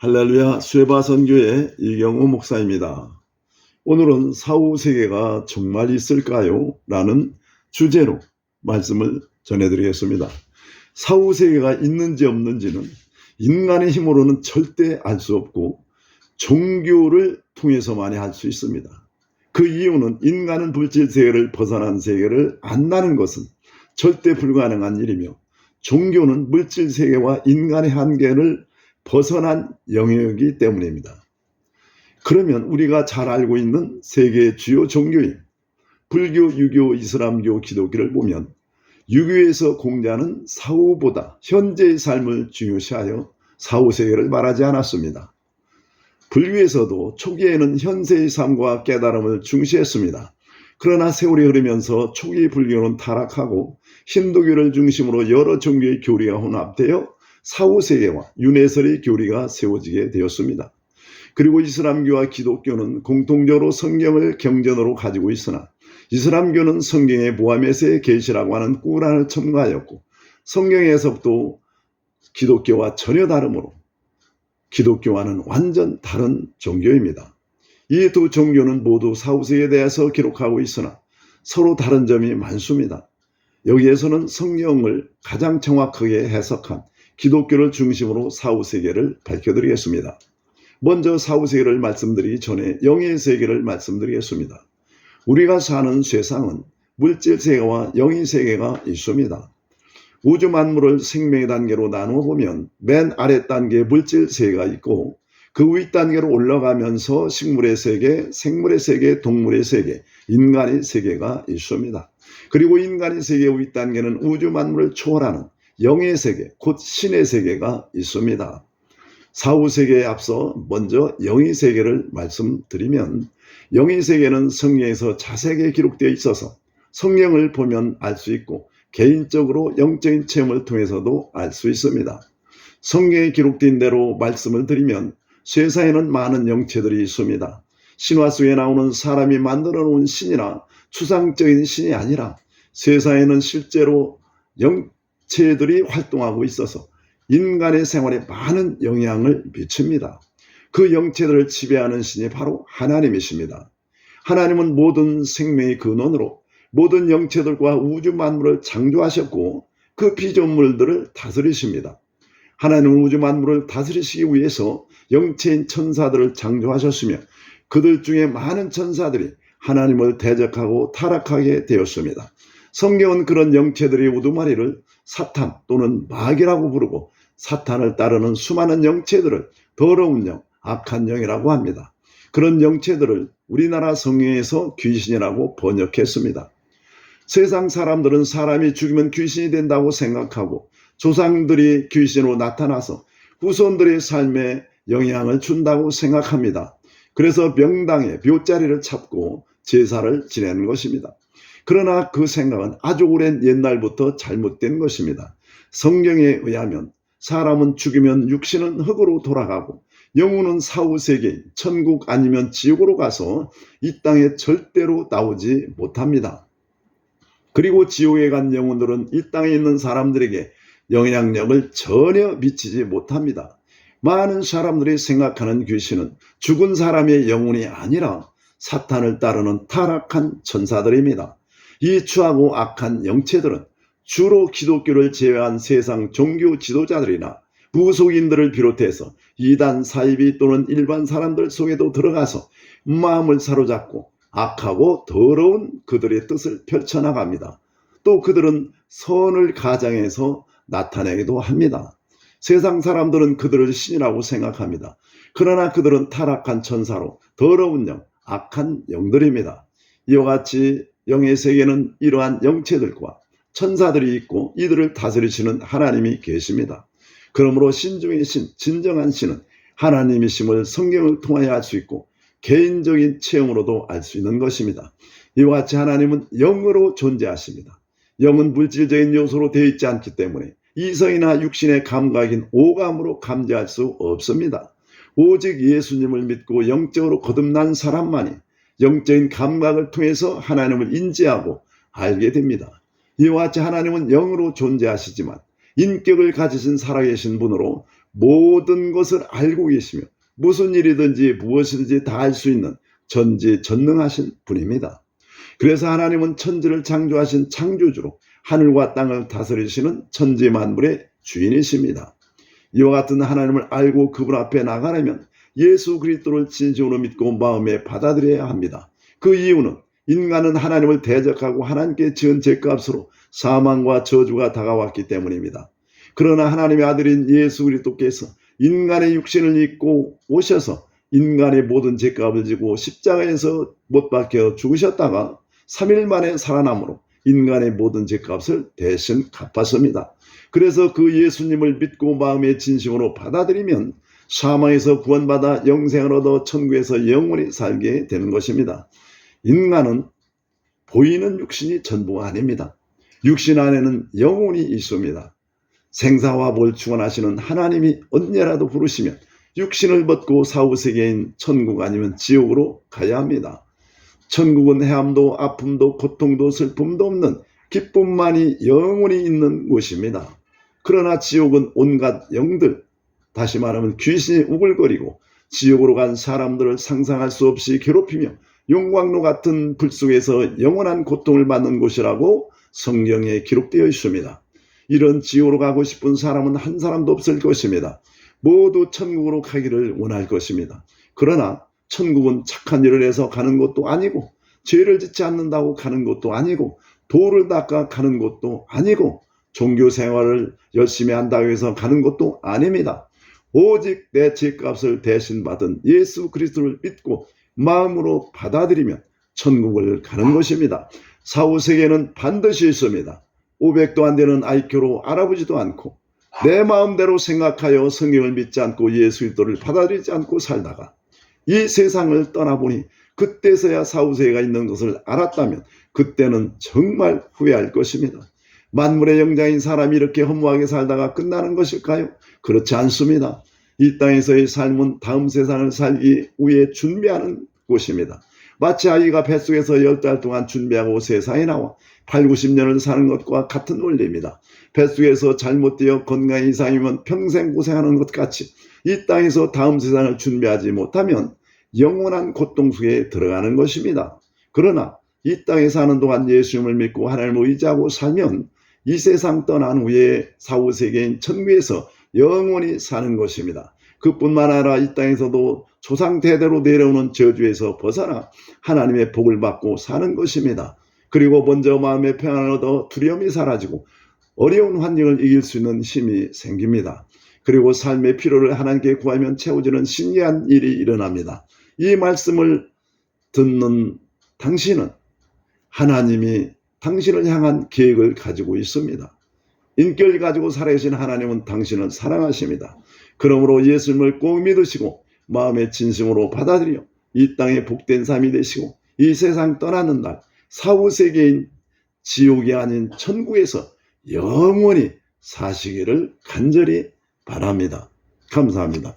할렐루야, 쇠바선교회 이경우 목사입니다. 오늘은 사후세계가 정말 있을까요? 라는 주제로 말씀을 전해드리겠습니다. 사후세계가 있는지 없는지는 인간의 힘으로는 절대 알 수 없고 종교를 통해서만이 알 수 있습니다. 그 이유는 인간은 물질세계를 벗어난 세계를 안다는 것은 절대 불가능한 일이며, 종교는 물질세계와 인간의 한계를 벗어난 영역이기 때문입니다. 그러면 우리가 잘 알고 있는 세계의 주요 종교인 불교, 유교, 이슬람교, 기독교를 보면 유교에서 공자는 사후보다 현재의 삶을 중요시하여 사후세계를 말하지 않았습니다. 불교에서도 초기에는 현세의 삶과 깨달음을 중시했습니다. 그러나 세월이 흐르면서 초기 불교는 타락하고 힌두교를 중심으로 여러 종교의 교리가 혼합되어 사후세계와 윤회설의 교리가 세워지게 되었습니다. 그리고 이슬람교와 기독교는 공통적으로 성경을 경전으로 가지고 있으나 이슬람교는 성경의 무함메세의 계시라고 하는 꾸란을 첨가하였고, 성경에서도 기독교와 전혀 다르므로 기독교와는 완전 다른 종교입니다. 이 두 종교는 모두 사후세계에 대해서 기록하고 있으나 서로 다른 점이 많습니다. 여기에서는 성경을 가장 정확하게 해석한 기독교를 중심으로 사후세계를 밝혀드리겠습니다. 먼저 사후세계를 말씀드리기 전에 영의 세계를 말씀드리겠습니다. 우리가 사는 세상은 물질세계와 영의 세계가 있습니다. 우주 만물을 생명의 단계로 나누어 보면 맨 아래 단계에 물질세계가 있고, 그 위 단계로 올라가면서 식물의 세계, 생물의 세계, 동물의 세계, 인간의 세계가 있습니다. 그리고 인간의 세계의 위 단계는 우주 만물을 초월하는 영의 세계, 곧 신의 세계가 있습니다. 사후세계에 앞서 먼저 영의 세계를 말씀드리면, 영의 세계는 성경에서 자세하게 기록되어 있어서 성경을 보면 알 수 있고 개인적으로 영적인 체험을 통해서도 알 수 있습니다. 성경에 기록된 대로 말씀을 드리면 세상에는 많은 영체들이 있습니다. 신화 속에 나오는 사람이 만들어 놓은 신이나 추상적인 신이 아니라 세상에는 실제로 영체들이 활동하고 있어서 인간의 생활에 많은 영향을 미칩니다. 그 영체들을 지배하는 신이 바로 하나님이십니다. 하나님은 모든 생명의 근원으로 모든 영체들과 우주 만물을 창조하셨고 그 피조물들을 다스리십니다. 하나님은 우주 만물을 다스리시기 위해서 영체인 천사들을 창조하셨으며 그들 중에 많은 천사들이 하나님을 대적하고 타락하게 되었습니다. 성경은 그런 영체들의 우두머리를 사탄 또는 마귀라고 부르고, 사탄을 따르는 수많은 영체들을 더러운 영, 악한 영이라고 합니다. 그런 영체들을 우리나라 성경에서 귀신이라고 번역했습니다. 세상 사람들은 사람이 죽으면 귀신이 된다고 생각하고 조상들이 귀신으로 나타나서 후손들의 삶에 영향을 준다고 생각합니다. 그래서 명당에 묘자리를 찾고 제사를 지내는 것입니다. 그러나 그 생각은 아주 오랜 옛날부터 잘못된 것입니다. 성경에 의하면 사람은 죽으면 육신은 흙으로 돌아가고 영혼은 사후세계인 천국 아니면 지옥으로 가서 이 땅에 절대로 나오지 못합니다. 그리고 지옥에 간 영혼들은 이 땅에 있는 사람들에게 영향력을 전혀 미치지 못합니다. 많은 사람들이 생각하는 귀신은 죽은 사람의 영혼이 아니라 사탄을 따르는 타락한 천사들입니다. 이 추하고 악한 영체들은 주로 기독교를 제외한 세상 종교 지도자들이나 무속인들을 비롯해서 이단 사이비 또는 일반 사람들 속에도 들어가서 마음을 사로잡고 악하고 더러운 그들의 뜻을 펼쳐나갑니다. 또 그들은 선을 가장해서 나타내기도 합니다. 세상 사람들은 그들을 신이라고 생각합니다. 그러나 그들은 타락한 천사로 더러운 영, 악한 영들입니다. 이와 같이 영의 세계는 이러한 영체들과 천사들이 있고 이들을 다스리시는 하나님이 계십니다. 그러므로 신 중의 신, 진정한 신은 하나님이심을 성경을 통하여 알 수 있고 개인적인 체험으로도 알 수 있는 것입니다. 이와 같이 하나님은 영으로 존재하십니다. 영은 물질적인 요소로 되어 있지 않기 때문에 이성이나 육신의 감각인 오감으로 감지할 수 없습니다. 오직 예수님을 믿고 영적으로 거듭난 사람만이 영적인 감각을 통해서 하나님을 인지하고 알게 됩니다. 이와 같이 하나님은 영으로 존재하시지만 인격을 가지신 살아계신 분으로 모든 것을 알고 계시며 무슨 일이든지 무엇이든지 다 할 수 있는 전지전능하신 분입니다. 그래서 하나님은 천지를 창조하신 창조주로 하늘과 땅을 다스리시는 천지만물의 주인이십니다. 이와 같은 하나님을 알고 그분 앞에 나가려면 예수 그리스도를 진심으로 믿고 마음에 받아들여야 합니다. 그 이유는 인간은 하나님을 대적하고 하나님께 지은 죄값으로 사망과 저주가 다가왔기 때문입니다. 그러나 하나님의 아들인 예수 그리스도께서 인간의 육신을 입고 오셔서 인간의 모든 죄값을 지고 십자가에서 못 박혀 죽으셨다가 3일 만에 살아남으로 인간의 모든 죄값을 대신 갚았습니다. 그래서 그 예수님을 믿고 마음의 진심으로 받아들이면 사망에서 구원받아 영생을 얻어 천국에서 영원히 살게 되는 것입니다. 인간은 보이는 육신이 전부가 아닙니다. 육신 안에는 영혼이 있습니다. 생사와 볼 주관하시는 하나님이 언제라도 부르시면 육신을 벗고 사후세계인 천국 아니면 지옥으로 가야 합니다. 천국은 해함도 아픔도 고통도 슬픔도 없는 기쁨만이 영원히 있는 곳입니다. 그러나 지옥은 온갖 영들, 다시 말하면 귀신이 우글거리고 지옥으로 간 사람들을 상상할 수 없이 괴롭히며 용광로 같은 불 속에서 영원한 고통을 받는 곳이라고 성경에 기록되어 있습니다. 이런 지옥으로 가고 싶은 사람은 한 사람도 없을 것입니다. 모두 천국으로 가기를 원할 것입니다. 그러나 천국은 착한 일을 해서 가는 것도 아니고 죄를 짓지 않는다고 가는 것도 아니고 도를 닦아 가는 것도 아니고 종교 생활을 열심히 한다고 해서 가는 것도 아닙니다. 오직 내 죄값을 대신 받은 예수 그리스도를 믿고 마음으로 받아들이면 천국을 가는 것입니다. 사후세계는 반드시 있습니다. 500도 안 되는 IQ로 알아보지도 않고 내 마음대로 생각하여 성경을 믿지 않고 예수 그리스도를 받아들이지 않고 살다가 이 세상을 떠나보니 그때서야 사후세계가 있는 것을 알았다면 그때는 정말 후회할 것입니다. 만물의 영장인 사람이 이렇게 허무하게 살다가 끝나는 것일까요? 그렇지 않습니다. 이 땅에서의 삶은 다음 세상을 살기 위해 준비하는 곳입니다. 마치 아이가 뱃속에서 10달 동안 준비하고 세상에 나와 8, 90년을 사는 것과 같은 원리입니다. 뱃속에서 잘못되어 건강 이상이면 평생 고생하는 것 같이 이 땅에서 다음 세상을 준비하지 못하면 영원한 고통 속에 들어가는 것입니다. 그러나 이 땅에 사는 동안 예수님을 믿고 하나님을 의지하고 살면 이 세상 떠난 후에 사후세계인 천국에서 영원히 사는 것입니다. 그뿐만 아니라 이 땅에서도 조상 대대로 내려오는 저주에서 벗어나 하나님의 복을 받고 사는 것입니다. 그리고 먼저 마음의 평안을 얻어 두려움이 사라지고 어려운 환경을 이길 수 있는 힘이 생깁니다. 그리고 삶의 필요를 하나님께 구하면 채워지는 신기한 일이 일어납니다. 이 말씀을 듣는 당신은 하나님이 당신을 향한 계획을 가지고 있습니다. 인격을 가지고 살아계신 하나님은 당신을 사랑하십니다. 그러므로 예수님을 꼭 믿으시고 마음의 진심으로 받아들여 이 땅에 복된 삶이 되시고 이 세상 떠나는 날 사후세계인 지옥이 아닌 천국에서 영원히 사시기를 간절히 바랍니다. 감사합니다.